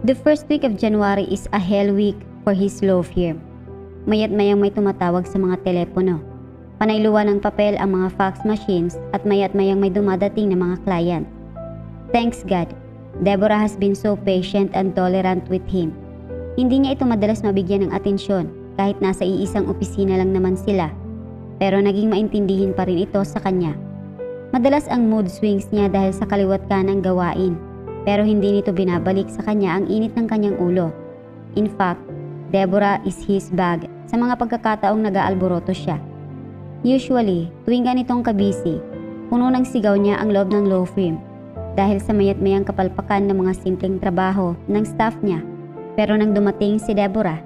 The first week of January is a hell week for his law firm. Mayat mayang may tumatawag sa mga telepono. Panayluan ng papel ang mga fax machines at mayat mayang may dumadating na mga client. Thanks God, Deborah has been so patient and tolerant with him. Hindi niya ito madalas mabigyan ng atensyon kahit nasa iisang opisina lang naman sila. Pero naging maintindihin pa rin ito sa kanya. Madalas ang mood swings niya dahil sa kaliwat kanang gawain. Pero hindi nito binabalik sa kanya ang init ng kanyang ulo. In fact, Deborah is his bag sa mga pagkakataong nag-aalboroto siya. Usually, tuwing ganitong kabisi, puno ng sigaw niya ang loob ng law firm dahil sa mayat-mayang kapalpakan ng mga simpleng trabaho ng staff niya. Pero nang dumating si Deborah,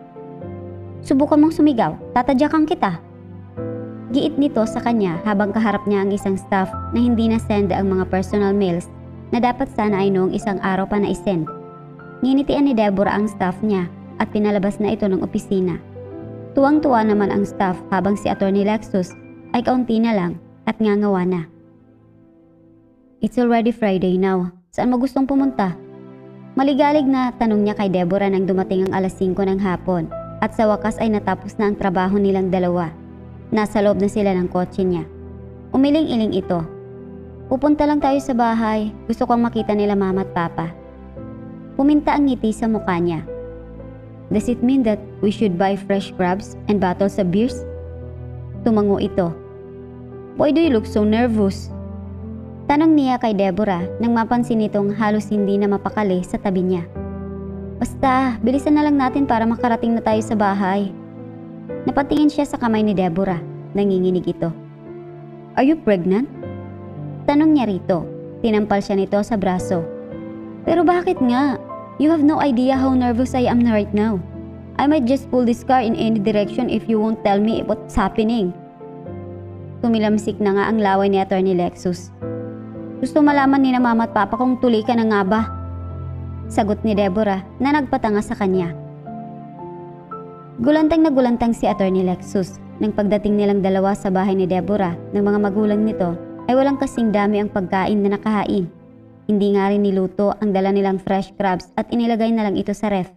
"Subukan mong sumigaw, tatadyakan kita." Giit nito sa kanya habang kaharap niya ang isang staff na hindi na-send ang mga personal mails na dapat sana ay noong isang araw pa na isend. Nginitian ni Deborah ang staff niya at pinalabas na ito ng opisina. Tuwang-tuwa naman ang staff habang si Attorney Lexus ay kaunti na lang at ngangawa na. "It's already Friday now. Saan mo gustong pumunta?" Maligalig na tanong niya kay Deborah nang dumating ang alas 5 ng hapon at sa wakas ay natapos na ang trabaho nilang dalawa. Nasa loob na sila ng kotse niya. Umiling-iling ito. "Pupunta lang tayo sa bahay. Gusto kong makita nila mama at papa." Puminta ang ngiti sa mukha niya. "Does it mean that we should buy fresh crabs and bottles of beers?" Tumango ito. "Why do you look so nervous?" Tanong niya kay Deborah nang mapansin nitong halos hindi na mapakali sa tabi niya. "Basta, bilisan na lang natin para makarating na tayo sa bahay." Napatingin siya sa kamay ni Deborah. Nanginginig ito. "Are you pregnant?" Tanong niya rito. Tinampal siya nito sa braso. "Pero bakit nga? You have no idea how nervous I am right now. I might just pull this car in any direction if you won't tell me what's happening." Tumilamsik na nga ang laway ni Attorney Lexus. "Gusto malaman ni na mama at papa kung tuloy ka na nga ba?" Sagot ni Deborah na nagpatanga sa kanya. Gulantang na gulantang si Attorney Lexus. Nang pagdating nilang dalawa sa bahay ni Deborah ng mga magulang nito ay walang kasing dami ang pagkain na nakahain. Hindi nga rin niluto ang dala nilang fresh crabs at inilagay na lang ito sa ref.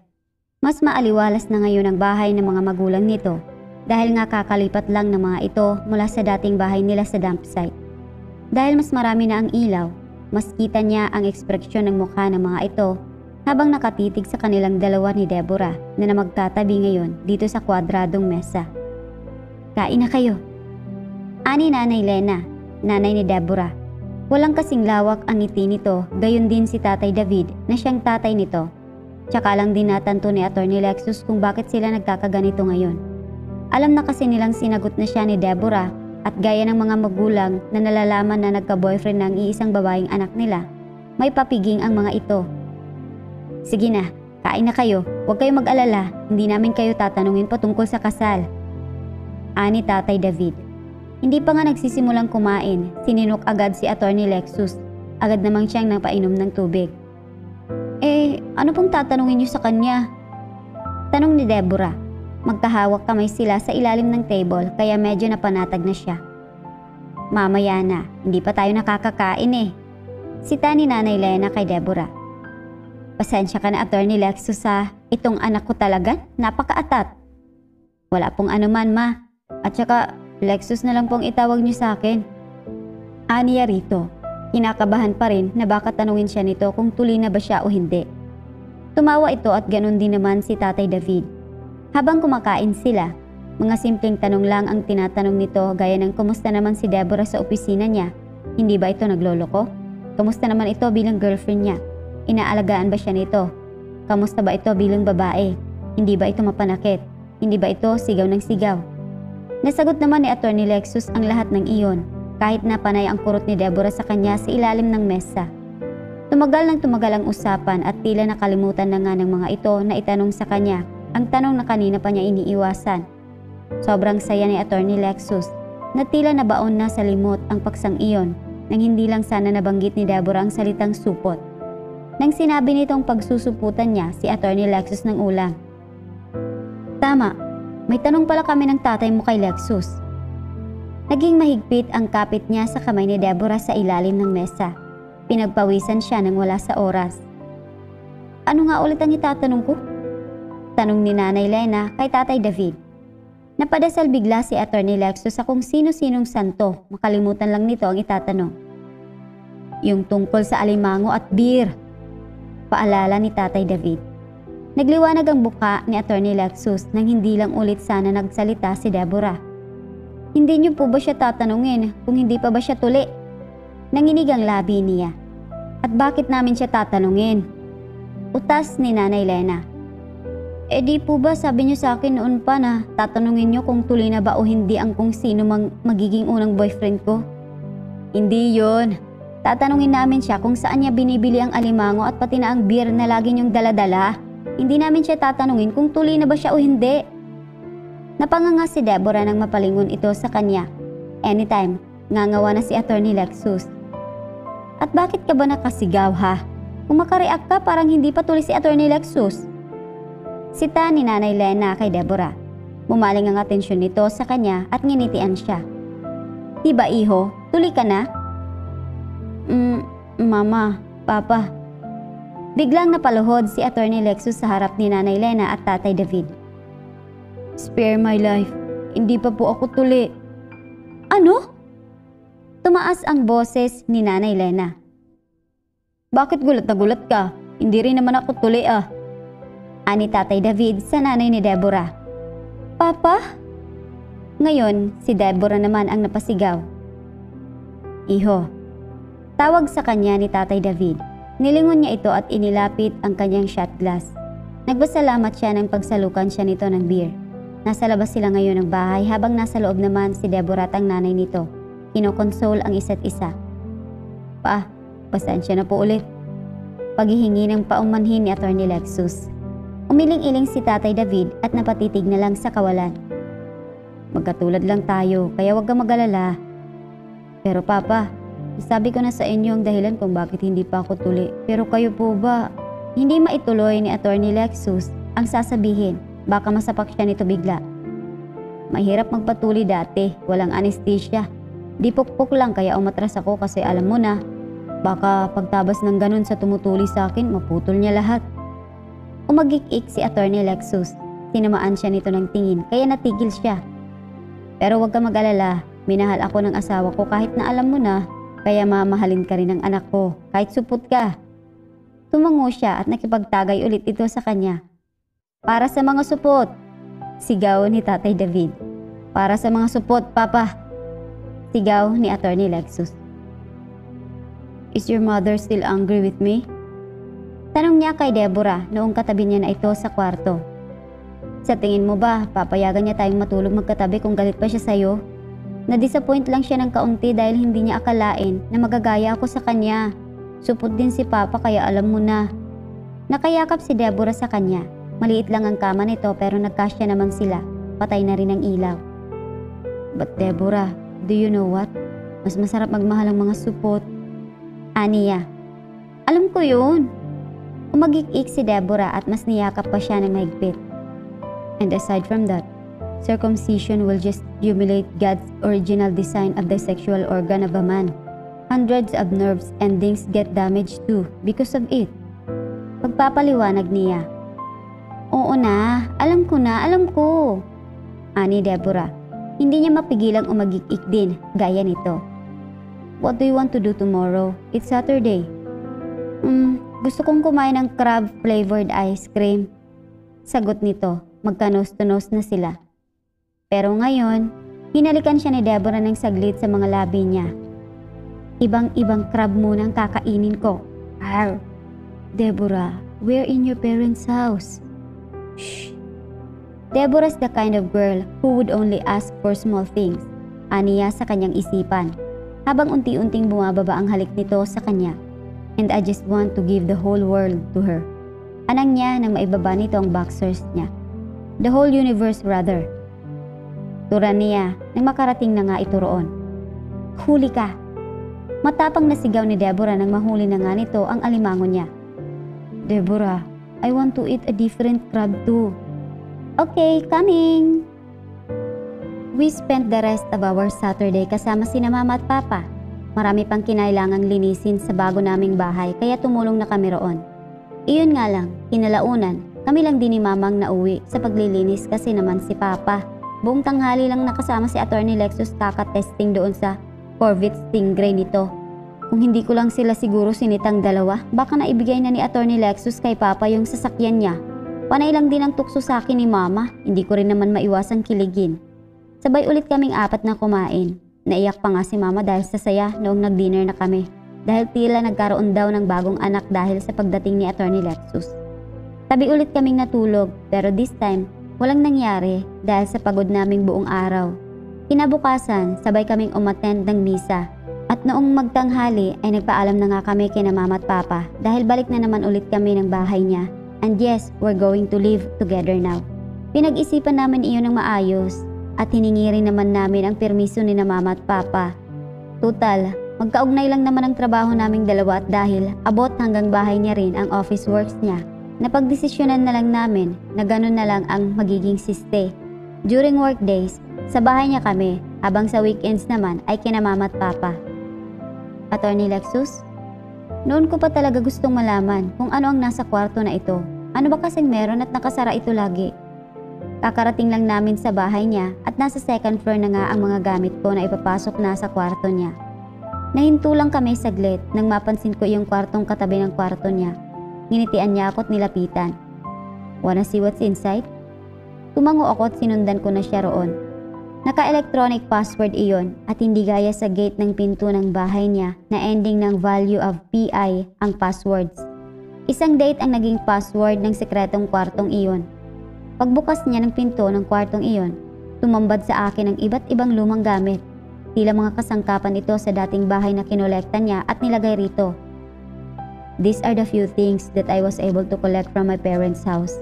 Mas maaliwalas na ngayon ang bahay ng mga magulang nito dahil nga kakalipat lang ng mga ito mula sa dating bahay nila sa dump site. Dahil mas marami na ang ilaw, mas kita niya ang ekspresyon ng mukha ng mga ito habang nakatitig sa kanilang dalawa ni Deborah na magkatabi ngayon dito sa kwadradong mesa. "Kain na kayo." Ani Nanay Lena, nanay ni Deborah. Walang kasing lawak ang ngiti nito, gayon din si Tatay David na siyang tatay nito. Tsaka lang din natanto ni Attorney Lexus kung bakit sila nagkakaganito ngayon. Alam na kasi nilang sinagot na siya ni Deborah at gaya ng mga magulang na nalalaman na nagka-boyfriend ng iisang babaeng anak nila, may papiging ang mga ito. "Sige na, kain na kayo. Huwag kayong mag-alala, hindi namin kayo tatanungin patungkol sa kasal." Ani Tatay David. Hindi pa nga nagsisimulang kumain, sininok agad si Attorney Lexus. Agad namang siyang napainom ng tubig. Ano pong tatanungin niyo sa kanya?" Tanong ni Deborah. Magkahawak kamay sila sa ilalim ng table kaya medyo napanatag na siya. "Mamaya na, hindi pa tayo nakakakain eh." Sita ni Nanay Lena kay Deborah. "Pasensya ka na Attorney Lexus ha, itong anak ko talaga, napakaatat." "Wala pong anuman ma, at saka Lexus na lang pong itawag niyo sa akin." Aniya rito. Kinakabahan pa rin na baka tanungin siya nito kung tuloy na ba siya o hindi. Tumawa ito at ganun din naman si Tatay David. Habang kumakain sila, mga simpleng tanong lang ang tinatanong nito gaya ng kumusta naman si Deborah sa opisina niya. Hindi ba ito nagloloko? Kumusta naman ito bilang girlfriend niya? Inaalagaan ba siya nito? Kamusta ba ito bilang babae? Hindi ba ito mapanakit? Hindi ba ito sigaw ng sigaw? Nasagot naman ni Attorney Lexus ang lahat ng iyon, kahit na panay ang kurot ni Deborah sa kanya sa ilalim ng mesa. Tumagal ang usapan at tila nakalimutan na nga ng mga ito na itanong sa kanya ang tanong na kanina pa niya iniiwasan. Sobrang saya ni Attorney Lexus na tila nabaon na sa limot ang paksang iyon nang hindi lang sana nabanggit ni Deborah ang salitang supot. Nang sinabi nitong pagsusuputan niya si Attorney Lexus ng ulam. "Tama, may tanong pala kami ng tatay mo kay Lexus." Naging mahigpit ang kapit niya sa kamay ni Deborah sa ilalim ng mesa. Pinagpawisan siya nang wala sa oras. Ano nga ulit ang itatanong ko? Tanong ni Nanay Lena kay Tatay David. Napadasal bigla si Attorney Lexus sa kung sino-sinong santo, makalimutan lang nito ang itatanong. Yung tungkol sa alimango at beer. Paalala ni Tatay David. Nagliwanag ang buka ni Attorney Lexus nang hindi lang ulit sana nagsalita si Deborah. Hindi niyo po ba siya tatanungin kung hindi pa ba siya tuli? Nanginig ang labi niya. At bakit namin siya tatanungin? Utas ni Nanay Lena. Eh di po ba sabi niyo sa akin noon pa na tatanungin niyo kung tuloy na ba o hindi ang kung sino magiging unang boyfriend ko? Hindi yon. Tatanungin namin siya kung saan niya binibili ang alimango at pati na ang beer na lagi niyong daladala. Hindi namin siya tatanungin kung tuloy na ba siya o hindi. Napanganga si Deborah nang mapalingon ito sa kanya. Anytime, ngangawa na si Attorney Lexus. At bakit ka ba nakasigaw ha? Kung makareact ka parang hindi pa tuloy si Attorney Lexus. Sita ni Nanay Lena kay Deborah. Bumaling ang atensyon nito sa kanya at nginitian siya. Diba iho, tuloy ka na? Mama, Papa. Biglang napaluhod si Attorney Lexus sa harap ni Nanay Lena at Tatay David. Spare my life, hindi pa po ako tuli. Ano? Tumaas ang boses ni Nanay Lena. Bakit gulat na gulat ka? Hindi rin naman ako tuli ah. Ani Tatay David sa nanay ni Deborah. Papa? Ngayon, si Deborah naman ang napasigaw. Iho. Tawag sa kanya ni Tatay David. Nilingon niya ito at inilapit ang kanyang shot glass. Nagpasalamat siya nang pagsalukan siya nito ng beer. Nasa labas sila ngayon ng bahay habang nasa loob naman si Deborah at ang nanay nito. Kinokonsole ang isa't isa. Pa, pasensya na po ulit. Paghihingi ng paumanhin ni Attorney Lexus. Umiling-iling si Tatay David at napatitig na lang sa kawalan. Magkatulad lang tayo, kaya huwag kang mag-alala. Pero Papa, sabi ko na sa inyo ang dahilan kung bakit hindi pa ako tuli. Pero kayo po ba? Hindi maituloy ni Attorney Lexus ang sasabihin. Baka masapak siya nito bigla. Mahirap magpatuli dati, walang anesthesia. Di pukpok lang kaya umatras ako kasi alam mo na. Baka pagtabas ng ganun sa tumutuli sa akin, maputol niya lahat. Umagik-ik si Attorney Lexus. Tinamaan siya nito ng tingin kaya natigil siya. Pero huwag ka mag-alala, minahal ako ng asawa ko kahit na alam mo na, kaya mamahalin ka rin ng anak ko kahit supot ka. Tumango siya at nakipagtagay ulit ito sa kanya. Para sa mga supot, sigaw ni Tatay David. Para sa mga supot, Papa, sigaw ni Attorney Lexus. Is your mother still angry with me? Tanong niya kay Deborah noong katabi niya na ito sa kwarto. Sa tingin mo ba, papayagan niya tayong matulog magkatabi kung galit pa siya sa'yo? Na-disappoint lang siya ng kaunti dahil hindi niya akalain na magagaya ako sa kanya. Supot din si Papa kaya alam mo na. Nakayakap si Deborah sa kanya. Maliit lang ang kama nito pero nagkasya naman sila. Patay na rin ang ilaw. But Deborah, do you know what? Mas masarap magmahal ang mga supot. Aniya. Alam ko yun. Umagik-ik si Deborah at mas niyakap pa siya ng mahigpit. And aside from that, circumcision will just humiliate God's original design of the sexual organ of a man. Hundreds of nerves endings get damaged too because of it. Pagpapaliwanag niya. Oo na, alam ko. Ani Deborah. Hindi niya mapigilang umagik-ik din, gaya nito. What do you want to do tomorrow? It's Saturday. Gusto kong kumain ng crab-flavored ice cream. Sagot nito, magka-nose-to-nose na sila. Pero ngayon, hinalikan siya ni Deborah ng saglit sa mga labi niya. Ibang-ibang crab muna ang kakainin ko. Arr! Deborah, we're in your parents' house. Shh! Deborah's the kind of girl who would only ask for small things. Aniya sa kanyang isipan, habang unti-unting bumababa ang halik nito sa kanya. And I just want to give the whole world to her. Anang niya nang maibaba nito ang boxers niya. The whole universe rather. Tura niya nang makarating na nga ito roon. Huli ka! Matapang na sigaw ni Deborah nang mahuli na nga nito ang alimango niya. Deborah, I want to eat a different crab too. Okay, coming! We spent the rest of our Saturday kasama sina Mama at Papa. Marami pang kinailangang linisin sa bago naming bahay kaya tumulong na kami roon. Iyon nga lang, kinalaunan, kami lang din ni Mamang nauwi sa paglilinis kasi naman si Papa. Buong tanghali lang nakasama si Atty. Lexus kaka-testing doon sa Corvette Stingray nito. Kung hindi ko lang sila siguro sinitang dalawa, baka naibigay na ni Atty. Lexus kay Papa yung sasakyan niya. Panay lang din ang tukso sa akin ni Mama, hindi ko rin naman maiwasang kiligin. Sabay ulit kaming apat na kumain. Naiyak pa nga si Mama dahil sa saya noong nag-dinner na kami. Dahil tila nagkaroon daw ng bagong anak dahil sa pagdating ni Atty. Lexus. Tabi ulit kaming natulog pero this time walang nangyari dahil sa pagod naming buong araw. Kinabukasan, sabay kaming umattend ng misa. At noong magtanghali ay nagpaalam na nga kami kina Mama at Papa dahil balik na naman ulit kami ng bahay niya. And yes, we're going to live together now. Pinag-isipan namin iyon ng maayos at hiningi rin naman namin ang permiso ni na Mama at Papa. Total, magkaugnay lang naman ang trabaho naming dalawa at dahil abot hanggang bahay niya rin ang office works niya, napagdesisyonan na lang namin na ganun na lang ang magiging siste. During work days, sa bahay niya kami, habang sa weekends naman ay kina Mama at Papa. Atty. Lexus, noon ko pa talaga gustong malaman kung ano ang nasa kwarto na ito. Ano ba kasing meron at nakasara ito lagi? Kakarating lang namin sa bahay niya at nasa second floor na nga ang mga gamit ko na ipapasok na sa kwarto niya. Nahinto lang kami saglit nang mapansin ko yung kwartong katabi ng kwarto niya. Nginitian niya ako at nilapitan. Wanna see what's inside? Tumango ako at sinundan ko na siya roon. Naka-electronic password iyon at hindi gaya sa gate ng pinto ng bahay niya na ending ng value of PI ang passwords. Isang date ang naging password ng sekretong kwartong iyon. Pagbukas niya ng pinto ng kwartong iyon, tumambad sa akin ang iba't ibang lumang gamit. Tila mga kasangkapan ito sa dating bahay na kinolekta niya at nilagay rito. These are the few things that I was able to collect from my parents' house.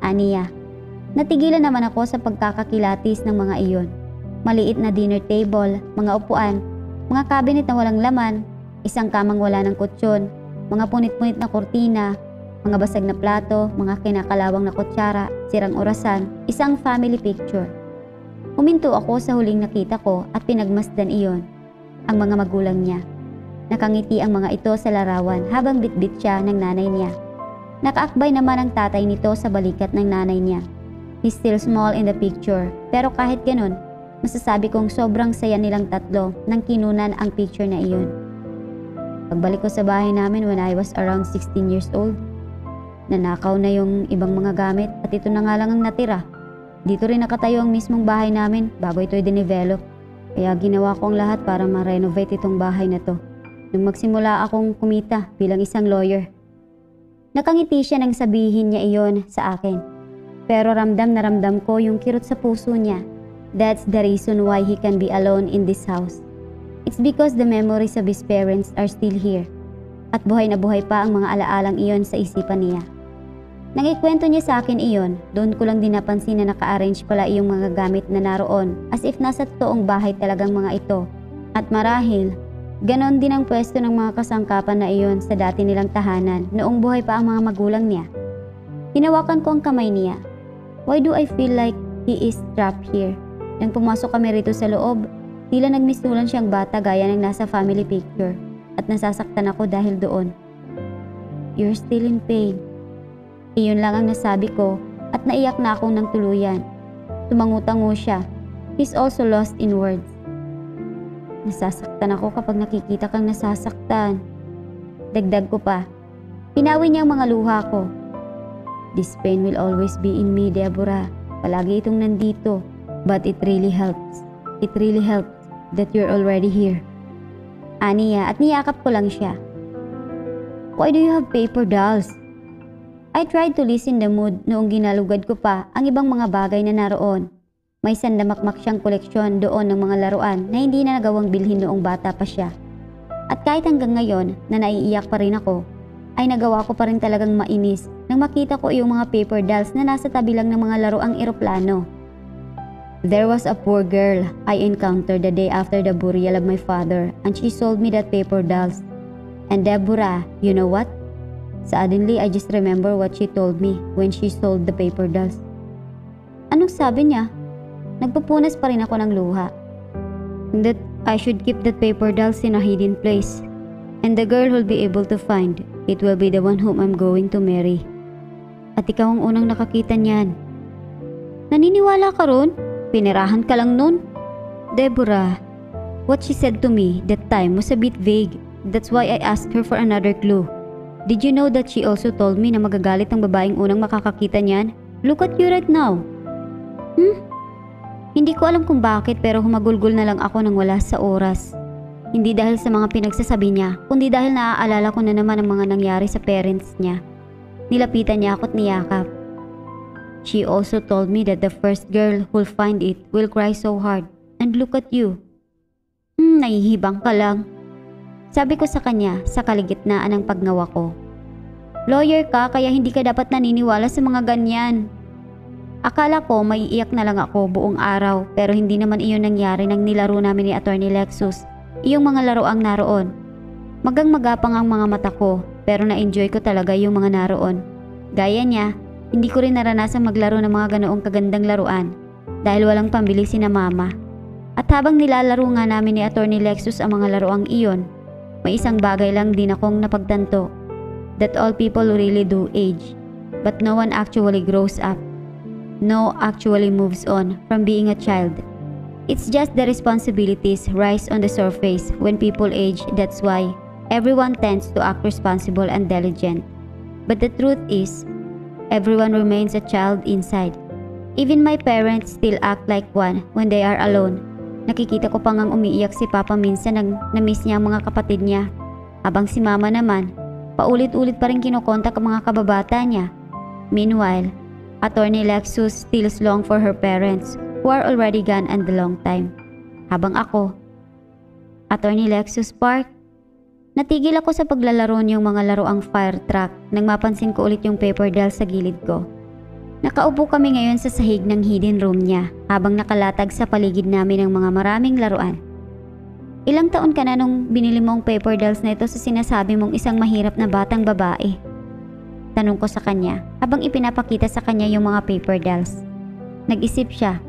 Aniya. Natigilan naman ako sa pagkakakilatis ng mga iyon. Maliit na dinner table, mga upuan, mga cabinet na walang laman, isang kamang wala ng kutsyon, mga punit-punit na kurtina, mga basag na plato, mga kinakalawang na kutsara, sirang orasan, isang family picture. Huminto ako sa huling nakita ko at pinagmasdan iyon, ang mga magulang niya. Nakangiti ang mga ito sa larawan habang bitbit siya ng nanay niya. Nakaakbay naman ang tatay nito sa balikat ng nanay niya. He's still small in the picture, pero kahit ganun, masasabi kong sobrang saya nilang tatlo nang kinunan ang picture na iyon. Pagbalik ko sa bahay namin when I was around 16 years old, nanakaw na yung ibang mga gamit at ito na nga lang ang natira. Dito rin nakatayo ang mismong bahay namin bago ito i-develop. Kaya ginawa ko ang lahat para ma-renovate itong bahay na to. Nung magsimula akong kumita bilang isang lawyer. Nakangiti siya nang sabihin niya iyon sa akin. Pero ramdam na ramdam ko yung kirot sa puso niya. That's the reason why he can be alone in this house. It's because the memories of his parents are still here. At buhay na buhay pa ang mga alaalang iyon sa isipan niya. Nang ikwento niya sa akin iyon, doon ko lang din napansin na naka-arrange pala iyong mga gamit na naroon as if nasa totoong bahay talagang mga ito. At marahil, ganon din ang pwesto ng mga kasangkapan na iyon sa dati nilang tahanan noong buhay pa ang mga magulang niya. Hinawakan ko ang kamay niya. Why do I feel like he is trapped here? Nang pumasok kami rito sa loob, tila nagmisulan siyang bata gaya ng nasa family picture at nasasaktan ako dahil doon. You're still in pain. Iyon lang ang nasabi ko at naiyak na akong nang tuluyan. Tumangu-tango siya. He's also lost in words. Nasasaktan ako kapag nakikita kang nasasaktan. Dagdag ko pa. Pinawi niya ang mga luha ko. This pain will always be in me, Deborah. Palagi itong nandito. But it really helps. It really helps that you're already here. Aniya at niyakap ko lang siya. Why do you have paper dolls? I tried to lessen the mood noong ginalugad ko pa ang ibang mga bagay na naroon. May sandamakmak siyang koleksyon doon ng mga laruan na hindi na nagawang bilhin noong bata pa siya. At kahit hanggang ngayon na naiiyak pa rin ako, ay nagawa ko pa rin talagang mainis nang makita ko yung mga paper dolls na nasa tabi lang ng mga laruang eroplano. There was a poor girl I encountered the day after the burial of my father and she sold me that paper dolls. And Deborah, you know what? Suddenly, I just remember what she told me when she sold the paper dolls. Anong sabi niya? Nagpupunas pa rin ako ng luha. That I should keep that paper dolls in a hidden place and the girl will be able to find It will be the one whom I'm going to marry. At ikaw ang unang nakakita niyan. Naniniwala ka ron? Pinirahan ka lang nun? Deborah, what she said to me that time was a bit vague. That's why I asked her for another clue. Did you know that she also told me na magagalit ang babaeng unang makakakita niyan? Look at you right now. Hindi ko alam kung bakit pero humagulgol na lang ako nang wala sa oras. Hindi dahil sa mga pinagsasabi niya, kundi dahil naaalala ko na naman ang mga nangyari sa parents niya. Nilapitan niya ako at niyakap. She also told me that the first girl who'll find it will cry so hard. And look at you. Nahihibang ka lang. Sabi ko sa kanya sa kaligitnaan ng pagnawa ko. Lawyer ka kaya hindi ka dapat naniniwala sa mga ganyan. Akala ko maiiyak na lang ako buong araw pero hindi naman iyon nangyari nang nilaro namin ni Attorney Lexus. Iyong mga laroang naroon. Magang-magapang ang mga mata ko pero na-enjoy ko talaga yung mga naroon. Gaya niya, hindi ko rin naranasang maglaro ng mga ganoong kagandang laruan dahil walang pambili sina mama. At habang nilalaro nga namin ni Attorney Lexus ang mga laruang iyon, may isang bagay lang din akong napagtanto. That all people really do age, but no one actually grows up. No actually moves on from being a child. It's just the responsibilities rise on the surface when people age. That's why everyone tends to act responsible and diligent. But the truth is, everyone remains a child inside. Even my parents still act like one when they are alone. Nakikita ko pa ngang umiiyak si Papa minsan nang na-miss niya ang mga kapatid niya. Habang si Mama naman, paulit-ulit pa rin kinokontak ang mga kababata niya. Meanwhile, Attorney Lexus still long for her parents who are already gone and a long time. Habang ako, Attorney Lexus Park, natigil ako sa paglalaro niyong mga laroang fire truck nang mapansin ko ulit yung paper doll sa gilid ko. Nakaupo kami ngayon sa sahig ng hidden room niya habang nakalatag sa paligid namin ng mga maraming laruan. Ilang taon ka na nung binili mong paper dolls na ito sa sinasabi mong isang mahirap na batang babae? Tanong ko sa kanya habang ipinapakita sa kanya yung mga paper dolls. Nag-isip siya.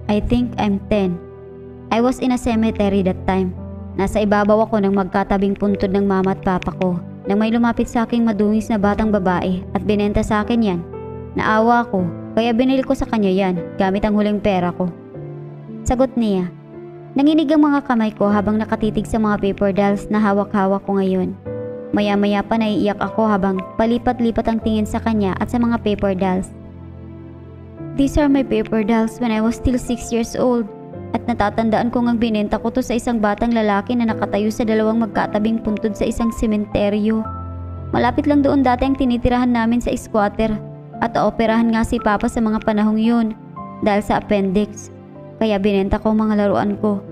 I think I'm 10. I was in a cemetery that time. Nasa ibabaw ako ng magkatabing puntod ng mama at papa ko nang may lumapit sa aking madungis na batang babae at binenta sa akin yan. Naawa ko, kaya binili ko sa kanya yan gamit ang huling pera ko. Sagot niya. Nanginig ang mga kamay ko habang nakatitig sa mga paper dolls na hawak-hawak ko ngayon. Maya-maya pa naiiyak ako habang palipat-lipat ang tingin sa kanya at sa mga paper dolls. These are my paper dolls when I was still 6 years old. At natatandaan ko ngang binenta ko to sa isang batang lalaki na nakatayo sa dalawang magkatabing puntod sa isang sementeryo. Malapit lang doon dati ang tinitirahan namin sa squatter. At operahan nga si Papa sa mga panahong yun dahil sa appendix. Kaya binenta ko mga laruan ko.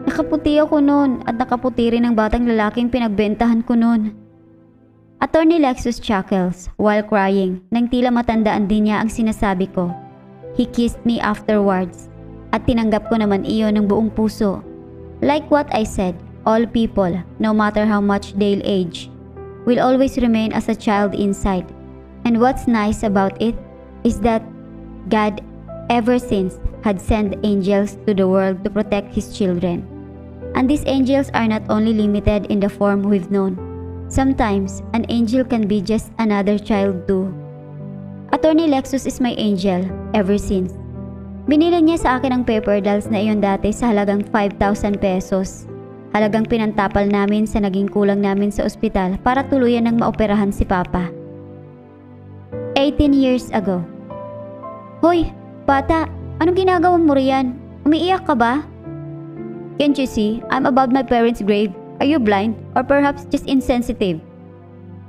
Nakaputi ako noon at nakaputi rin ang batang lalaking pinagbentahan ko noon. Attorney Lexus chuckles while crying nang tila matandaan din niya ang sinasabi ko. He kissed me afterwards at tinanggap ko naman iyon ng buong puso. Like what I said, all people, no matter how much they'll age, will always remain as a child inside. And what's nice about it is that God, ever since, had sent angels to the world to protect His children. And these angels are not only limited in the form we've known. Sometimes, an angel can be just another child too. Attorney Lexus is my angel, ever since. Binili niya sa akin ang paper dolls na iyon dati sa halagang 5,000 pesos. Halagang pinantapal namin sa naging kulang namin sa ospital para tuluyan ng maoperahan si Papa. 18 years ago. Hoy, bata, anong ginagawa mo riyan? Umiiyak ka ba? Can't you see, I'm above my parents' grave. Are you blind or perhaps just insensitive?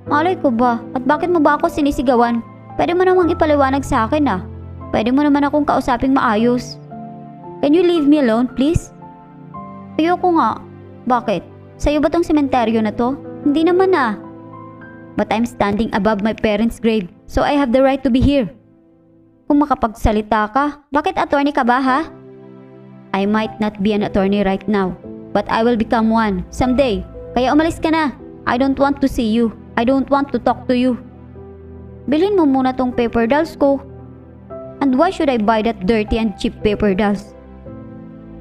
Malay ko ba? At bakit mo ba ako sinisigawan? Pwede mo namang ipaliwanag sa akin ah. Pwede mo naman akong kausaping maayos. Can you leave me alone, please? Ayoko nga. Bakit? Sa'yo ba tong sementeryo na to? Hindi naman ah. But I'm standing above my parents' grave, so I have the right to be here. Kung makapagsalita ka, bakit attorney ka ba ha? I might not be an attorney right now, but I will become one someday. Kaya umalis ka na. I don't want to see you. I don't want to talk to you. Bilhin mo muna tong paper dolls ko. And why should I buy that dirty and cheap paper dolls?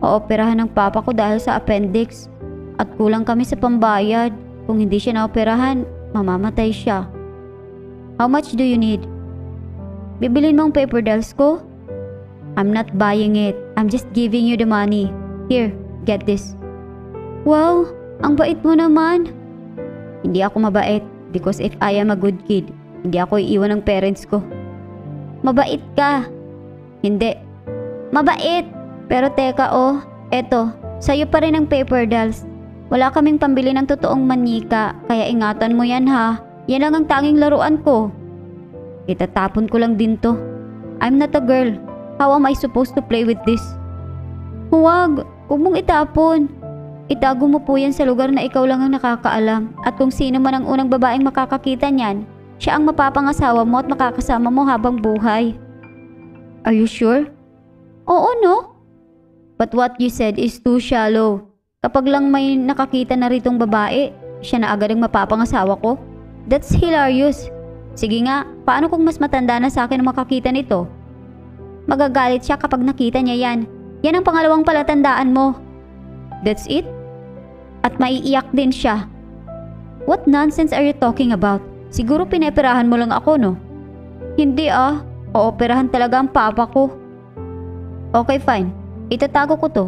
Ooperahan ng papa ko dahil sa appendix at kulang kami sa pambayad. Kung hindi siya naoperahan, mamamatay siya. How much do you need? Bibilin mo ang paper dolls ko? I'm not buying it. I'm just giving you the money. Here, get this. Wow, ang bait mo naman. Hindi ako mabait because if I am a good kid, hindi ako iiwan ng parents ko. Mabait ka. Hindi. Mabait. Pero teka eto, sa'yo pa rin ang paper dolls. Wala kaming pambili ng totoong manika, kaya ingatan mo yan ha. Yan lang ang tanging laruan ko. Itatapon ko lang din to. I'm not a girl. How am I supposed to play with this? Huwag mong itapon. Itago mo po yan sa lugar na ikaw lang ang nakakaalam. At kung sino man ang unang babaeng makakakita niyan, siya ang mapapangasawa mo at makakasama mo habang buhay. Are you sure? Oo, no? But what you said is too shallow. Kapag lang may nakakita na ritong babae, siya na agad ang mapapangasawa ko. That's hilarious. Sige nga, paano kung mas matanda na sa akin ang makakita nito? Magagalit siya kapag nakita niya yan. Yan ang pangalawang palatandaan mo. That's it? At maiiyak din siya. What nonsense are you talking about? Siguro pineperahan mo lang ako, no? Hindi ooperahan talaga ang papa ko. Okay, fine. Itatago ko to.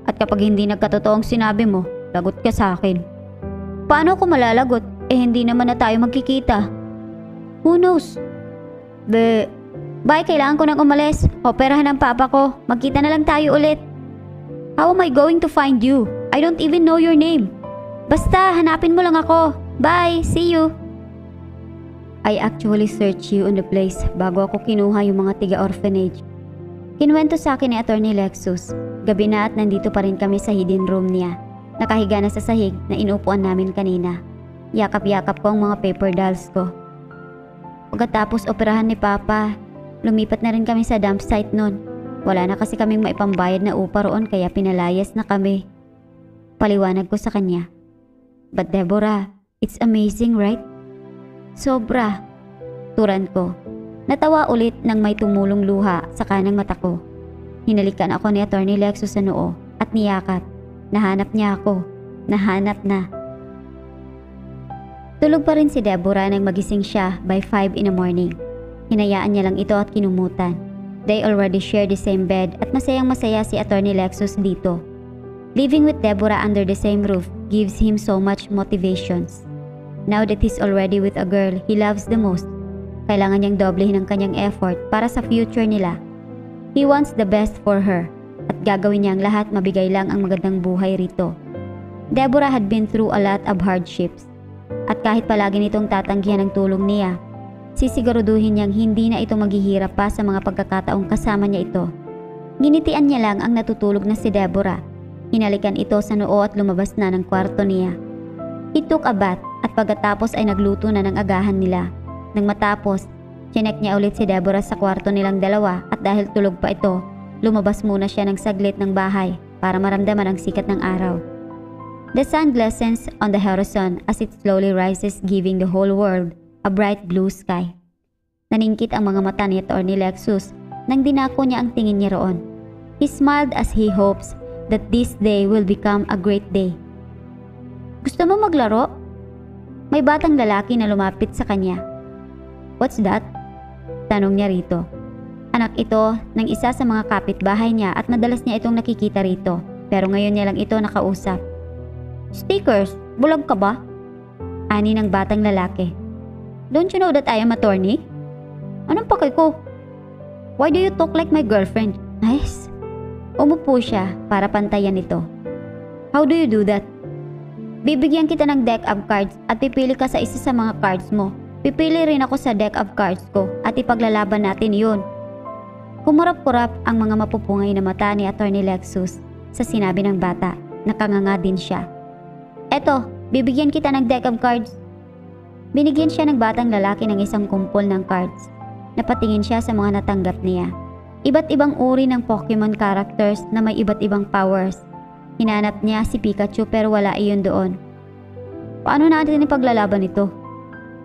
At kapag hindi nagkatotoong sinabi mo, lagot ka sa akin. Paano ako malalagot? Hindi naman na tayo magkikita. Who knows? Bye, kailangan ko nang umalis. Operahan ng papa ko. Magkita na lang tayo ulit. How am I going to find you? I don't even know your name. Basta, hanapin mo lang ako. Bye, see you. I actually searched you on the place bago ako kinuha yung mga tiga-orphanage. Kinuwento sa akin ni Attorney Lexus. Gabi na at nandito pa rin kami sa hidden room niya. Nakahiga na sa sahig na inupuan namin kanina. Yakap-yakap ko ang mga paper dolls ko. Pagkatapos operahan ni Papa, lumipat na rin kami sa dump site nun. Wala na kasi kaming maipambayad na upa roon kaya pinalayas na kami. Paliwanag ko sa kanya. But Deborah, it's amazing, right? Sobra. Turan ko. Natawa ulit nang may tumulong luha sa kanang mata ko. Hinalikan ako ni Attorney Lexus sa noo at niyakap. Nahanap niya ako. Nahanap na. Tulog pa rin si Deborah nang magising siya by 5 in the morning. Hinayaan niya lang ito at kinumutan. They already share the same bed at masayang masaya si Attorney Lexus dito. Living with Deborah under the same roof gives him so much motivations. Now that he's already with a girl he loves the most, kailangan niyang doblehin ang kanyang effort para sa future nila. He wants the best for her at gagawin niya ang lahat mabigay lang ang magandang buhay rito. Deborah had been through a lot of hardships at kahit palagi nitong tatanggihan ang tulong niya, sisiguraduhin niyang hindi na ito maghihirap pa sa mga pagkakataong kasama niya ito. Ginitian niya lang ang natutulog na si Deborah. Hinalikan ito sa noo at lumabas na ng kwarto niya. He took a bath at pagkatapos ay nagluto na ng agahan nila. Nang matapos, chinek niya ulit si Deborah sa kwarto nilang dalawa at dahil tulog pa ito, lumabas muna siya ng saglit ng bahay para maramdaman ang sikat ng araw. The sun glistens on the horizon as it slowly rises, giving the whole world a bright blue sky. Naningkit ang mga mata ni Attorney Lexus nang dinako niya ang tingin niya roon. He smiled as he hopes that this day will become a great day. Gusto mo maglaro? May batang lalaki na lumapit sa kanya. What's that? Tanong niya rito. Anak ito ng isa sa mga kapitbahay niya at madalas niya itong nakikita rito, pero ngayon niya lang ito nakausap. Stickers, bulag ka ba? Ani ng batang lalaki. Don't you know that I am attorney? Anong pakay ko? Why do you talk like my girlfriend? Nice. Umupo siya para pantayan ito. How do you do that? Bibigyan kita ng deck of cards at pipili ka sa isa sa mga cards mo. Pipili rin ako sa deck of cards ko at ipaglalaban natin yun. Kumarap-kurap ang mga mapupungay na mata ni Attorney Lexus sa sinabi ng bata. Nakanganga din siya. Eto, bibigyan kita ng deck of cards. Binigyan siya ng batang lalaki ng isang kumpol ng cards. Napatingin siya sa mga natanggap niya. Iba't ibang uri ng Pokemon characters na may iba't ibang powers. Hinanap niya si Pikachu pero wala iyon doon. Paano natin ipaglalaban ito?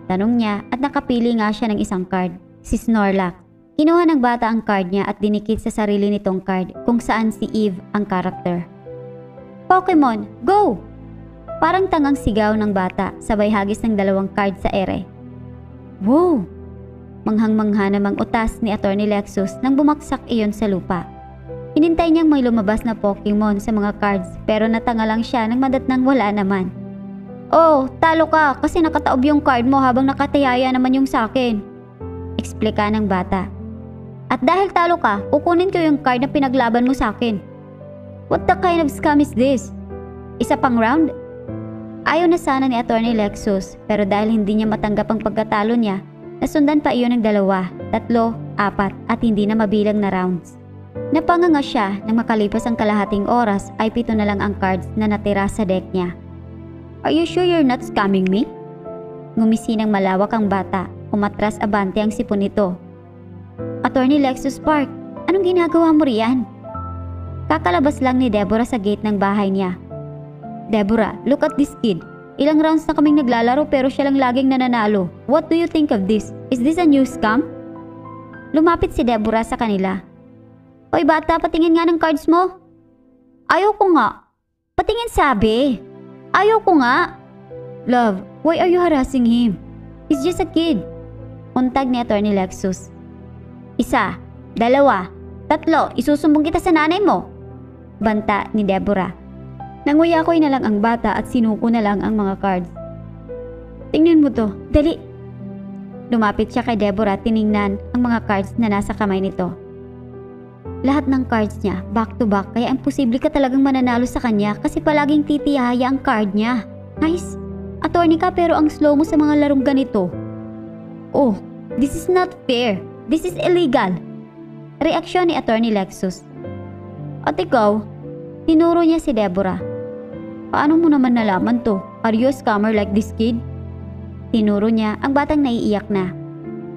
Tanong niya at nakapili nga siya ng isang card, si Snorlax. Kinuha ng bata ang card niya at dinikit sa sarili nitong card kung saan si Eve ang character. Pokemon, go! Parang tangang sigaw ng bata sabay hagis ng dalawang card sa ere. Wow! Manghang-mangha namang utas ni Attorney Lexus nang bumaksak iyon sa lupa. Hinintay niyang may lumabas na Pokemon sa mga cards pero natanga lang siya nang madatnang wala naman. Oh, talo ka kasi nakataob yung card mo habang nakatayaya naman yung sakin. Eksplika ng bata. At dahil talo ka, kukunin ko yung card na pinaglaban mo sa akin. What the kind of scam is this? Isa pang round? Ayaw na sana ni Attorney Lexus pero dahil hindi niya matanggap ang pagkatalo niya, nasundan pa iyon ng 2, 3, 4 at hindi na mabilang na rounds. Napanganga siya nang makalipas ang kalahating oras ay 7 na lang ang cards na natira sa deck niya. Are you sure you're not scamming me? Ngumisi ng malawak ang bata, umatras abante ang sipon nito. Attorney Lexus Park, anong ginagawa mo riyan? Kakalabas lang ni Deborah sa gate ng bahay niya. Deborah, look at this kid. Ilang rounds na kaming naglalaro pero siya lang laging nananalo. What do you think of this? Is this a new scam? Lumapit si Deborah sa kanila. Hoy bata, patingin nga ng cards mo. Ayaw ko nga. Patingin sabi. Ayaw ko nga. Love, why are you harassing him? He's just a kid. Untag ni Attorney Lexus. 1, 2, 3, isusumbong kita sa nanay mo. Banta ni Deborah. Nanguyakoy na lang ang bata at sinuko na lang ang mga cards. Tingnan mo to, dali. Lumapit siya kay Deborah at tiningnan ang mga cards na nasa kamay nito. Lahat ng cards niya, back to back, kaya imposible ka talagang mananalo sa kanya kasi palaging titiyaya ang card niya. Nice. Attorney ka pero ang slow mo sa mga larong ganito. Oh, this is not fair. This is illegal. Reaksyon ni Attorney Lexus. At ikaw, tinuro niya si Deborah. Paano mo naman nalaman to? Are you a scammer like this kid? Tinuro niya ang batang naiiyak na.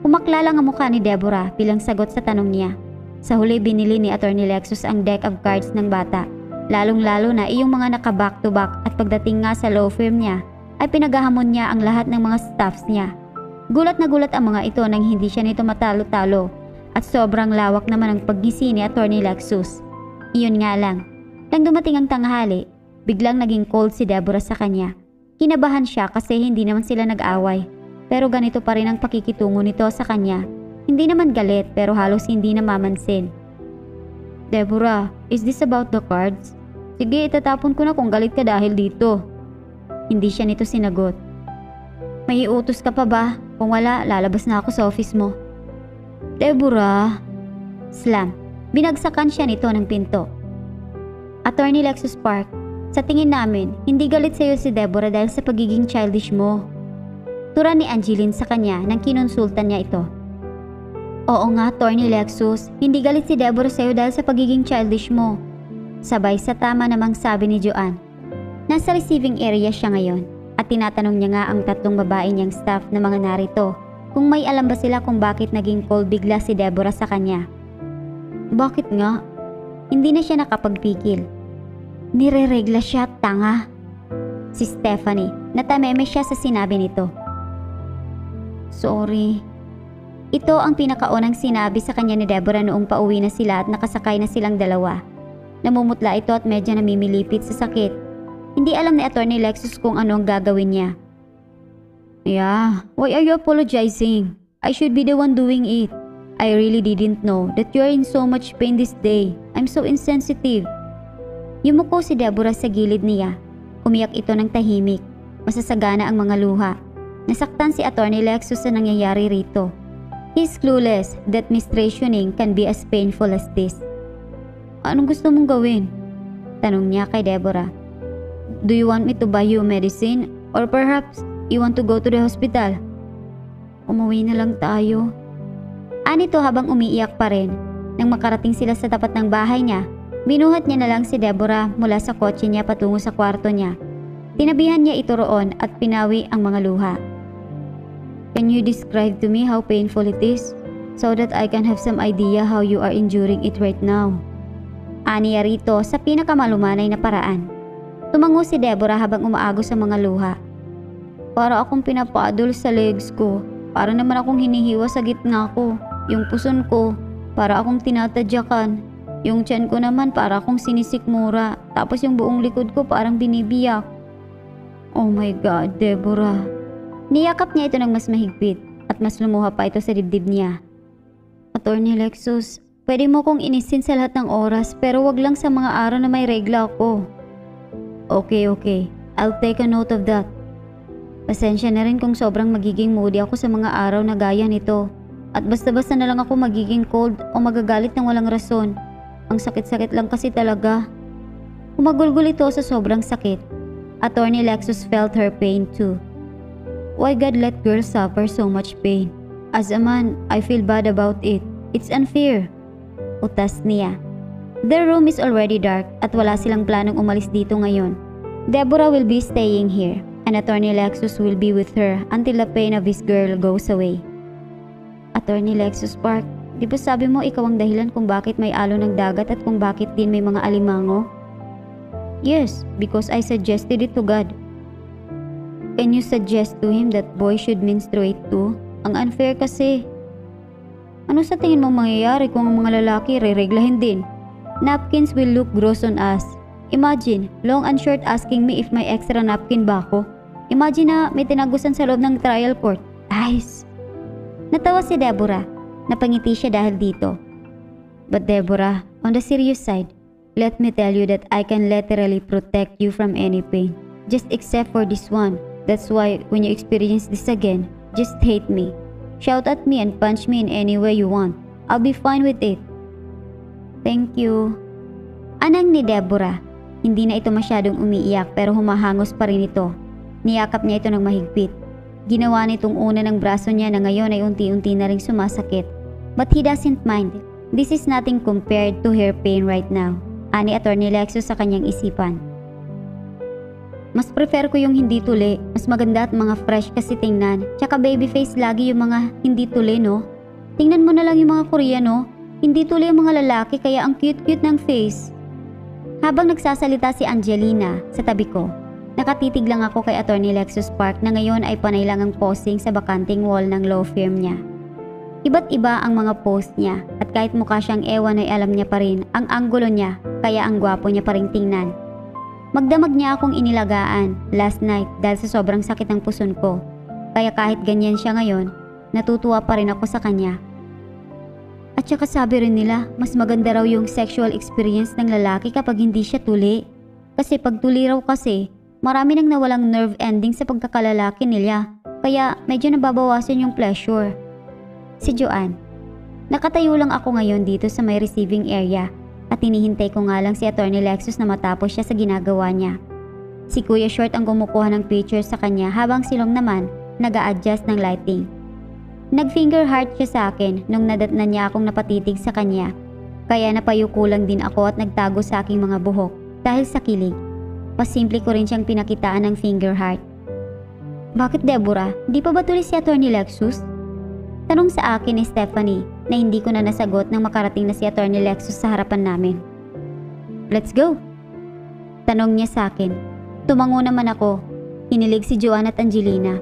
Umakla lang ang mukha ni Deborah bilang sagot sa tanong niya. Sa huli binili ni Attorney Lexus ang deck of cards ng bata. Lalong-lalo na iyong mga naka-back to back at pagdating nga sa law firm niya ay pinaghahamon niya ang lahat ng mga staffs niya. Gulat na gulat ang mga ito nang hindi siya nito matalo-talo at sobrang lawak naman ang paggisi ni Attorney Lexus. Iyon nga lang, nang dumating ang tanghali, biglang naging cold si Deborah sa kanya. Kinabahan siya kasi hindi naman sila nag-away. Pero ganito pa rin ang pakikitungo nito sa kanya. Hindi naman galit pero halos hindi namamansin. Deborah, is this about the cards? Sige, itatapon ko na kung galit ka dahil dito. Hindi siya nito sinagot. May iutos ka pa ba? Kung wala, lalabas na ako sa office mo. Deborah. Slam. Binagsakan siya nito ng pinto. Attorney Lexus Park, sa tingin namin, hindi galit sa iyo si Deborah dahil sa pagiging childish mo. Tura ni Angeline sa kanya nang kinonsultan niya ito. Oo nga, Attorney Lexus, hindi galit si Deborah sa iyo dahil sa pagiging childish mo. Sabay sa tama namang sabi ni Joanne. Nasa receiving area siya ngayon at tinatanong niya nga ang 3 babae niyang staff na mga narito kung may alam ba sila kung bakit naging cold bigla si Deborah sa kanya. Bakit nga? Hindi na siya nakapagpigil. Nireregla siya, tanga. Si Stephanie, natameme siya sa sinabi nito. Sorry. Ito ang pinakaunang sinabi sa kanya ni Deborah noong pauwi na sila at nakasakay na silang dalawa. Namumutla ito at medyo namimilipit sa sakit. Hindi alam ni Attorney Lexus kung ano ang gagawin niya. Yeah, why are you apologizing? I should be the one doing it. I really didn't know that you are in so much pain this day. I'm so insensitive. Yumuko si Deborah sa gilid niya. Umiyak ito ng tahimik. Masasagana ang mga luha. Nasaktan si Attorney Lexus sa nangyayari rito. He's clueless that mistraitioning can be as painful as this. Anong gusto mong gawin? Tanong niya kay Deborah. Do you want me to buy you medicine? Or perhaps you want to go to the hospital? Umuwi na lang tayo. Anito habang umiiyak pa rin. Nang makarating sila sa tapat ng bahay niya, binuhat niya na lang si Deborah mula sa kotse niya patungo sa kwarto niya. Tinabihan niya ito roon at pinawi ang mga luha. Can you describe to me how painful it is so that I can have some idea how you are enduring it right now? Aniya rito sa pinakamalumanay na paraan. Tumango si Deborah habang umaagos sa mga luha. Para akong pinapadol sa legs ko. Para naman akong hinihiwa sa gitna ko. Yung puson ko, para akong tinatadyakan. Yung tiyan ko naman para akong sinisikmura. Tapos yung buong likod ko parang binibiyak. Oh my God, Deborah. Niyakap niya ito ng mas mahigpit at mas lumuha pa ito sa dibdib niya. Attorney Lexus, pwede mo kong inisin sa lahat ng oras pero wag lang sa mga araw na may regla ako. Okay. I'll take a note of that. Pasensya na rin kung sobrang magiging moody ako sa mga araw na gaya nito. At basta-basta na lang ako magiging cold o magagalit ng walang rason. Ang sakit-sakit lang kasi talaga. Humagulgol ito sa sobrang sakit. Attorney Lexus felt her pain too. Why God let girls suffer so much pain? As a man, I feel bad about it. It's unfair. Utas niya. Their room is already dark at wala silang planong umalis dito ngayon. Deborah will be staying here and Attorney Lexus will be with her until the pain of his girl goes away. Attorney Lexus Park, di ba sabi mo ikaw ang dahilan kung bakit may alon ng dagat at kung bakit din may mga alimango? Yes, because I suggested it to God. Can you suggest to him that boys should menstruate too? Ang unfair kasi. Ano sa tingin mo mangyayari kung ang mga lalaki re-reglahin din? Napkins will look gross on us. Imagine, long and short asking me if may extra napkin ba ako. Imagine na may tinagusan sa loob ng trial court. Ayos. Natawa si Deborah. Napangiti siya dahil dito. But Deborah, on the serious side, let me tell you that I can literally protect you from any pain. Just except for this one. That's why when you experience this again, just hate me. Shout at me and punch me in any way you want. I'll be fine with it. Thank you. Anang ni Deborah. Hindi na ito masyadong umiiyak pero humahangos pa rin ito. Niyakap niya ito ng mahigpit. Ginawa nitong una ng braso niya na ngayon ay unti-unti na ring sumasakit. But he doesn't mind. This is nothing compared to her pain right now. Ani Attorney Lexus sa kanyang isipan. Mas prefer ko yung hindi tuli. Mas maganda at mga fresh kasi tingnan. Tsaka babyface lagi yung mga hindi tuli, no? Tingnan mo na lang yung mga Korean, no? Hindi tuli ang mga lalaki kaya ang cute-cute ng face. Habang nagsasalita si Angelina sa tabi ko, nakatitig lang ako kay Attorney Lexus Park na ngayon ay panay lang ang posing sa bakanting wall ng law firm niya. Iba't iba ang mga post niya at kahit mukha siyang ewan ay alam niya pa rin ang anggulo niya kaya ang gwapo niya pa rin tingnan. Magdamag niya akong inilagaan last night dahil sa sobrang sakit ng puson ko. Kaya kahit ganyan siya ngayon, natutuwa pa rin ako sa kanya. At saka sabi rin nila, mas maganda raw yung sexual experience ng lalaki kapag hindi siya tuli. Kasi pag tuli raw kasi, marami nang nawalang nerve ending sa pagkakalalaki nila. Kaya medyo nababawasan yung pleasure. Si Joanne. Nakatayo lang ako ngayon dito sa may receiving area at hinihintay ko nga lang si Attorney Lexus na matapos siya sa ginagawa niya. Si Kuya Short ang kumukuha ng picture sa kanya habang silong naman nag-a-adjust ng lighting. Nag-finger heart siya sa akin nung nadatnan niya akong napatitig sa kanya. Kaya napayuko lang din ako at nagtago sa aking mga buhok dahil sa kilig. Pasimple ko rin siyang pinakitaan ng finger heart. Bakit Deborah? Di pa ba tuloy si Attorney Lexus? Tanong sa akin ni Stephanie na hindi ko na nasagot nang makarating na si Attorney Lexus sa harapan namin. Let's go! Tanong niya sa akin. Tumango naman ako. Hinilig si Joanne at Angelina.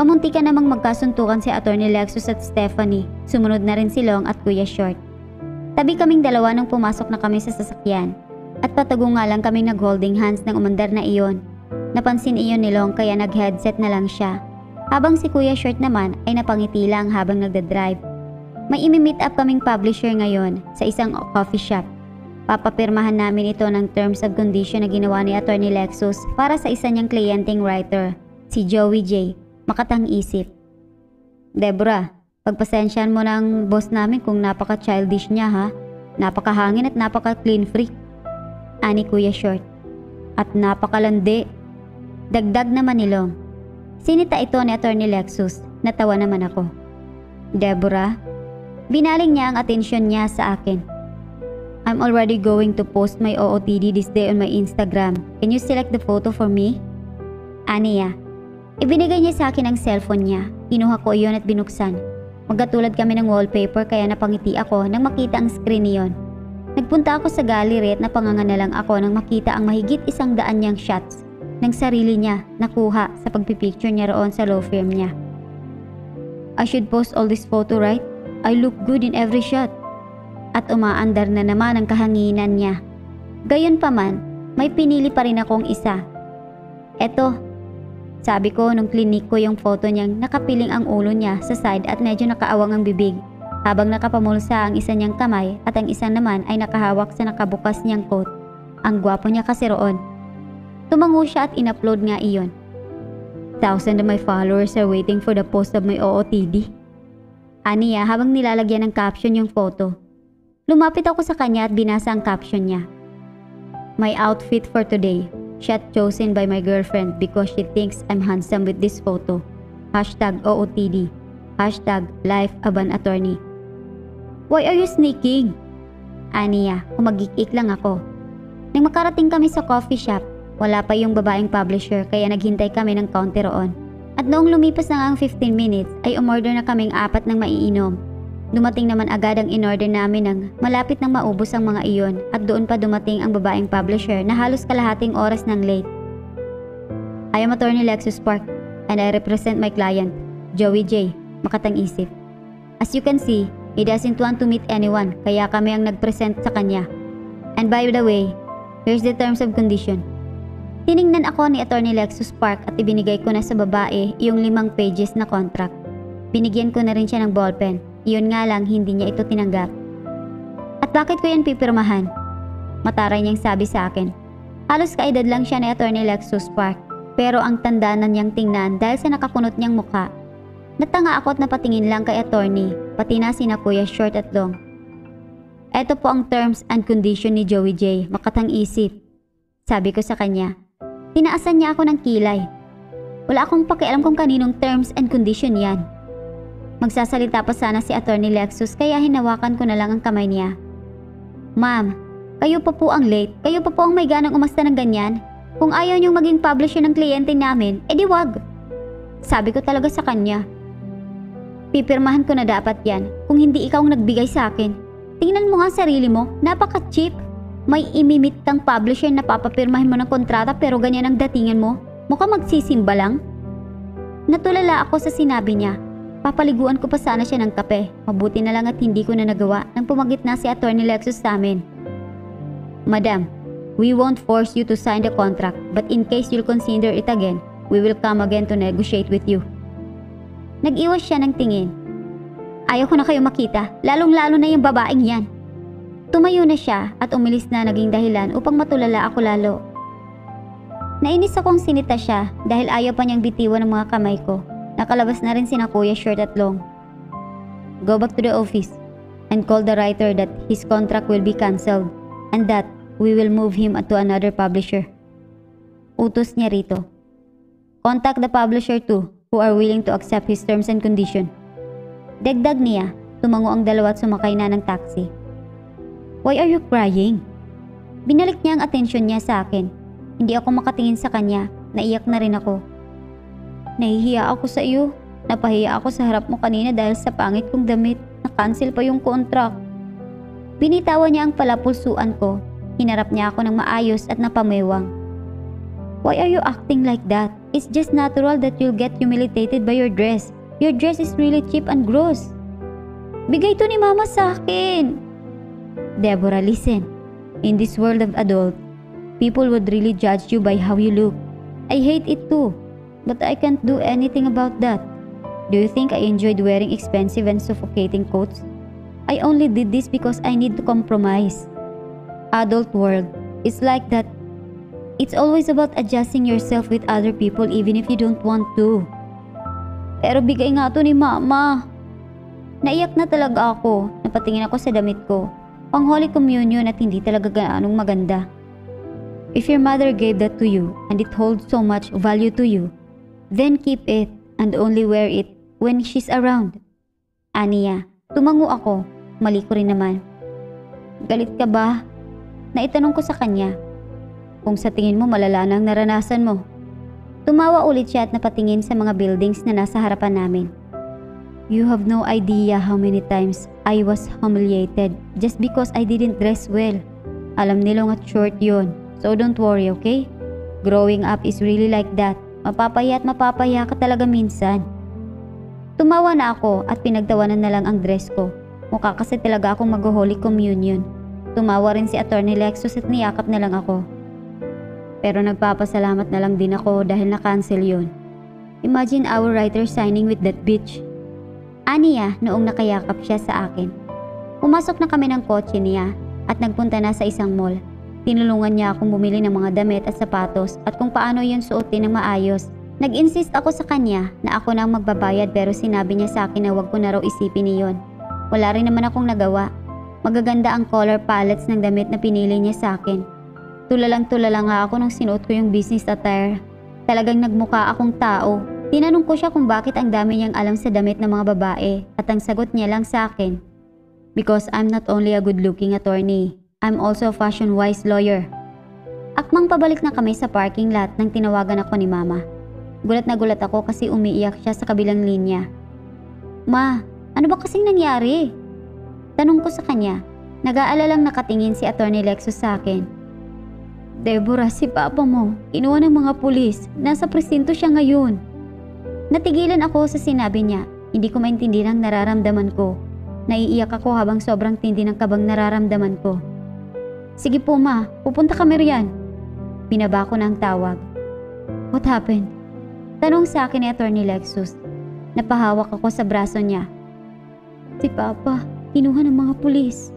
Kamunti ka namang magkasuntukan si Attorney Lexus at Stephanie. Sumunod na rin si Long at Kuya Short. Tabi kaming dalawa nung pumasok na kami sa sasakyan. At patago nga lang kaming nag-holding hands ng umandar na iyon. Napansin iyon ni Long kaya nag-headset na lang siya. Habang si Kuya Short naman ay napangiti lang habang nagdadrive. May imi-meet up kaming publisher ngayon sa isang coffee shop. Papapirmahan namin ito ng terms of condition na ginawa ni Attorney Lexus para sa isa niyang kliyenteng writer, si Joey J. Makatang-isip. Deborah, pagpasensyahan mo ng boss namin kung napaka-childish niya ha. Napakahangin at napaka-clean freak. Ani Kuya Short. At napakalandi. Dagdag naman ni Long. Sinita ito ni Attorney Lexus. Natawa naman ako. Deborah, binaling niya ang atensyon niya sa akin. I'm already going to post my OOTD this day on my Instagram. Can you select the photo for me? Aniya. Ibinigay niya sa akin ang cellphone niya. Kinuha ko iyon at binuksan. Magkatulad kami ng wallpaper kaya napangiti ako nang makita ang screen niyon. Nagpunta ako sa gallery at napanganga na lang ako nang makita ang mahigit 100 niyang shots ng sarili niya nakuha sa pagpipicture niya roon sa law firm niya. I should post all this photo, right? I look good in every shot. At umaandar na naman ang kahanginan niya. Gayon pa man, may pinili pa rin akong isa. Eto, Sabi ko nung klinik ko yung photo niyang nakapiling ang ulo niya sa side at medyo nakaawang ang bibig, habang nakapamulsa ang isa niyang kamay at ang isa naman ay nakahawak sa nakabukas niyang coat. Ang gwapo niya kasi roon. Tumango siya at in-upload nga iyon. Thousands of my followers are waiting for the post of my OOTD. Aniya habang nilalagyan ng caption yung photo. Lumapit ako sa kanya at binasa ang caption niya. My outfit for today. Shot chosen by my girlfriend because she thinks I'm handsome with this photo. Hashtag OOTD. Hashtag life of an attorney. Why are you sneaking? Aniya, umagik-ik lang ako. Nang makarating kami sa coffee shop, wala pa yung babaeng publisher kaya naghintay kami ng counter roon. At noong lumipas na ang 15 minutes ay umorder na kaming 4 ng maiinom. Dumating naman agad ang in-order namin nang malapit nang maubos ang mga iyon at doon pa dumating ang babaeng publisher na halos kalahating oras nang late. I am Attorney Lexus Park and I represent my client, Joey J. Makatang Isip. As you can see, he doesn't want to meet anyone kaya kami ang nag-present sa kanya. And by the way, here's the terms of condition. Tiningnan ako ni Attorney Lexus Park at ibinigay ko na sa babae yung 5 pages na contract. Binigyan ko na rin siya ng ballpen. Iyon nga lang hindi niya ito tinanggap. At bakit ko yan pipirmahan? Mataray niyang sabi sa akin. Halos kaedad lang siya ni Attorney Lexus Park pero ang tanda na niyang tingnan dahil sa nakakunot niyang mukha. Natanga ako at napatingin lang kay attorney, pati na sina Kuya Short at Long. Eto po ang terms and condition ni Joey J. Makatang Isip. Sabi ko sa kanya. Tinaasan niya ako ng kilay. Wala akong pakialam kung kaninong terms and condition yan. Magsasalita pa sana si Attorney Lexus kaya hinawakan ko na lang ang kamay niya. Ma'am, kayo pa po ang late. Kayo pa po ang may ganang umasta ng ganyan. Kung ayaw niyong maging publisher ng kliyente namin, edi wag. Sabi ko talaga sa kanya. Pipirmahan ko na dapat yan kung hindi ikaw ang nagbigay sa akin. Tingnan mo nga sarili mo, napaka-cheap. May imimit kang publisher na papapirmahin mo ng kontrata pero ganyan ang datingan mo. Mukhang magsisimba lang. Natulala ako sa sinabi niya. Papaliguan ko pa sana siya ng kape. Mabuti na lang at hindi ko na nagawa nang pumagit na si Attorney Lexus sa amin. Madam, we won't force you to sign the contract but in case you'll consider it again, we will come again to negotiate with you. Nag-iwas siya ng tingin. Ayaw ko na kayo makita, lalong-lalo na yung babaeng yan. Tumayo na siya at umilis na naging dahilan upang matulala ako lalo. Nainis akong sinita siya dahil ayaw pa niyang bitiwan ng mga kamay ko. Nakalabas na rin sina Kuya Short at Long. Go back to the office and call the writer that his contract will be cancelled and that we will move him to another publisher. Utos niya rito. Contact the publisher too who are willing to accept his terms and condition. Dagdag niya, tumango ang dalawa at sumakay na ng taxi. Why are you crying? Binalik niya ang atensyon niya sa akin. Hindi ako makatingin sa kanya, naiyak na rin ako. Nahihiya ako sa iyo. Napahiya ako sa harap mo kanina dahil sa pangit kong damit. Na-cancel pa yung contract. Binitawan niya ang palapulsuan ko. Hinarap niya ako ng maayos at napamewang. Why are you acting like that? It's just natural that you'll get humiliated by your dress. Your dress is really cheap and gross. Bigay to ni Mama sa akin. Deborah, listen. In this world of adults, people would really judge you by how you look. I hate it too. But I can't do anything about that. Do you think I enjoyed wearing expensive and suffocating coats? I only did this because I need to compromise. Adult world is like that. It's always about adjusting yourself with other people even if you don't want to. Pero bigay nga to ni Mama. Naiyak na talaga ako. Napatingin ako sa damit ko. Pang Holy Communion at hindi talaga gaanong maganda. If your mother gave that to you and it holds so much value to you, then keep it and only wear it when she's around. Aniya, tumango ako. Mali ko rin naman. Galit ka ba? Naitanong ko sa kanya. Kung sa tingin mo malala na ang naranasan mo. Tumawa ulit siya at napatingin sa mga buildings na nasa harapan namin. You have no idea how many times I was humiliated just because I didn't dress well. Alam nilong at short yun, so don't worry, okay? Growing up is really like that. Mapapaya at mapapaya ka talaga minsan. Tumawa na ako at pinagtawanan na lang ang dress ko. Mukha kasi talaga akong mag-Holy Communion. Tumawa rin si Attorney Lexus at niyakap na lang ako. Pero nagpapasalamat na lang din ako dahil na-cancel yun. Imagine our writer signing with that bitch. Aniya noong nakayakap siya sa akin. Pumasok na kami ng kotse niya at nagpunta na sa isang mall. Tinulungan niya akong bumili ng mga damit at sapatos at kung paano yun suotin ng maayos. Nag-insist ako sa kanya na ako na ang magbabayad pero sinabi niya sa akin na wag ko na raw isipin iyon. Wala rin naman akong nagawa. Magaganda ang color palettes ng damit na pinili niya sa akin. Tulalang-tulala nga ako nung sinuot ko yung business attire. Talagang nagmukha akong tao. Tinanong ko siya kung bakit ang dami niyang alam sa damit ng mga babae at ang sagot niya lang sa akin, "Because I'm not only a good-looking attorney, I'm also a fashion-wise lawyer." Akmang pabalik na kami sa parking lot nang tinawagan ako ni Mama. Gulat na gulat ako kasi umiiyak siya sa kabilang linya. "Ma, ano ba kasing nangyari?" Tanong ko sa kanya. Nag-aalalang nakatingin si Attorney Lexus sa akin. "Deborah, si Papa mo, kinuha ng mga pulis. Nasa presinto siya ngayon." Natigilan ako sa sinabi niya. Hindi ko maintindihan ang nararamdaman ko. Naiiyak ako habang sobrang tindi ng kabang nararamdaman ko. "Sige po ma, pupunta kami riyan." Binaba ko na ang tawag. "What happened?" Tanong sa akin ni Attorney Lexus. Napahawak ako sa braso niya. "Si Papa, kinuha ng mga pulis."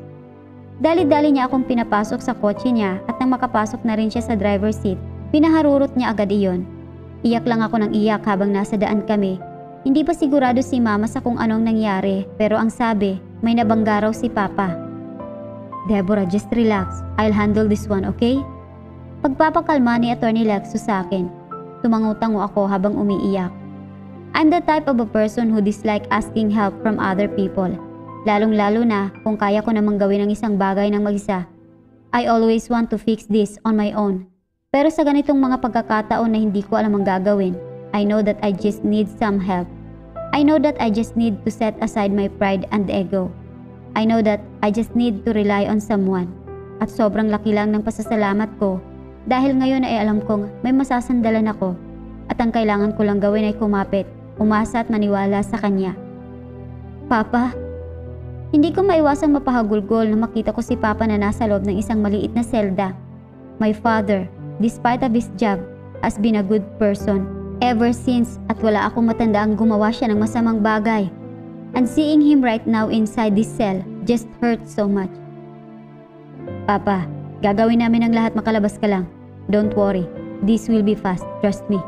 Dali-dali niya akong pinapasok sa kotse niya at nang makapasok na rin siya sa driver's seat, pinaharurot niya agad iyon. Iyak lang ako ng iyak habang nasa daan kami. Hindi pa sigurado si Mama sa kung anong nangyari pero ang sabi, may nabangga raw si Papa. "Deborah, just relax. I'll handle this one, okay?" Pagpapakalma ni Attorney Lexus sa akin. Tumangutango ako habang umiiyak. I'm the type of a person who dislike asking help from other people. Lalong-lalo na kung kaya ko namang gawin ang isang bagay ng mag-isa. I always want to fix this on my own. Pero sa ganitong mga pagkakataon na hindi ko alam ang gagawin, I know that I just need some help. I know that I just need to set aside my pride and ego. I know that I just need to rely on someone. At sobrang laki lang ng pasasalamat ko dahil ngayon ay alam kong may masasandalan ako at ang kailangan ko lang gawin ay kumapit, umasa at maniwala sa kanya. "Papa?" Hindi ko maiwasang mapahagulgol na makita ko si Papa na nasa loob ng isang maliit na selda. My father, despite of his job, has been a good person ever since at wala akong matandaang gumawa siya ng masamang bagay. And seeing him right now inside this cell just hurts so much. "Papa, gagawin namin ang lahat, makalabas ka lang. Don't worry, this will be fast, trust me."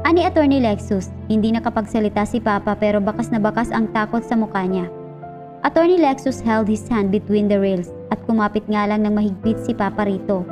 Ani Attorney Lexus, hindi nakapagsalita si Papa pero bakas na bakas ang takot sa mukha niya. Attorney Lexus held his hand between the rails at kumapit nga lang ng mahigpit si Papa rito.